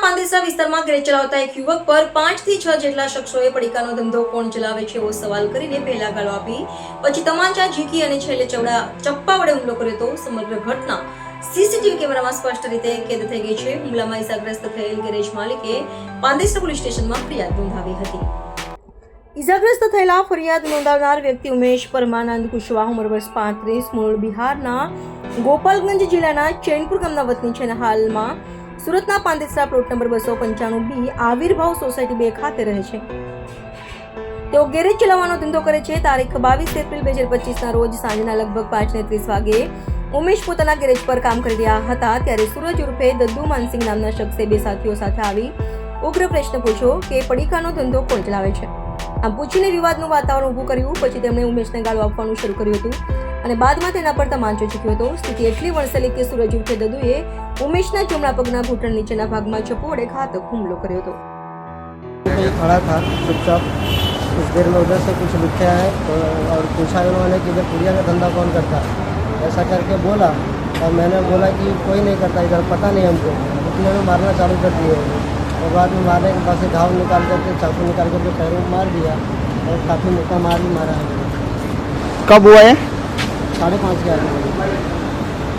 પાંદેસરા વિસ્તારમાં ગેરેજ ચલાવતા એક યુવક પર 5 થી 6 જેટલા શખ્સોએ પડીકાનો ધંધો કોણ ચલાવે છે એવો સવાલ કરીને પહેલા ગાળો આપી પછી તમાચા ઝીકી અને છેલ્લે ચપ્પા વડે હુમલો કર્યો હતો. સમગ્ર ઘટના સીસીટીવી કેમેરામાં સ્પષ્ટ રીતે કેદ થઈ ગઈ છે. હુમલામાં ઈજાગ્રસ્ત થયેલ ગેરેજ માલિકે પાંદેસરા પોલીસ સ્ટેશનમાં ફરિયાદ નોંધાવી હતી. ઈજાગ્રસ્ત થયેલા ફરિયાદ નોંધાવનાર વ્યક્તિ ઉમેશ પરમાનંદ કુશવાહ, ઉંમર વર્ષ 35, મૂળ બિહારના ગોપાલગંજ જિલ્લાના ચૈનપુર ગામના વતની છે અને હાલમાં સુરતના Pandesara plot number 295B Avirbhav society 2 ખાતે રહે છે. તેઓ ગેરેજ ચલાવવાનો ધંધો કરે છે. તારીખ 22 એપ્રિલ 2025 ના રોજ સાંજના લગભગ 5:30 વાગે ઉમેશ પોતાના ગેરેજ પર કામ કરી રહ્યા હતા ત્યારે સૂરજ ઉર્ફે દદ્દુ માનસિંગ નામના શખ્સે 2 સાથીઓ સાથે આવી ઉગ્ર પ્રશ્ન પૂછ્યો કે પડીકાનો ધંધો કોણ ચલાવે છે. આમ પૂછીને વિવાદનું વાતાવરણ ઊભું કર્યું. પછી તેમણે ઉમેશને ગાળો આપવાનું શરૂ કર્યું હતું અને બાદમાં તેના પર તમાચો ઝીક્યો હતો. સ્થિતિ એટલી વણસેલી કે સૂરજ ઉર્ફે દદ્દુએ ઉમેશના જમણા પગના ઘૂંટણ નીચેના ભાગમાં ચપ્પુ વડે ઘાતક હુમલો કર્યો હતો. खड़ा था चुपचाप. कुछ देर में उधर से कुछ लिखा है और पूछा उन्होंने कि इधर पुड़िया का धंधा कौन करता है, ऐसा करके बोला और मैंने बोला कि कोई नहीं करता इधर, पता नहीं हमको. उतने में मारना चालू कर दिए और बाद में मारने के बाद से घाव निकाल करके चाकू निकाल करके पैरों में मार दिया और काफ़ी मोटा मार भी मारा है. कब हुआ है? 5:30 के आगे.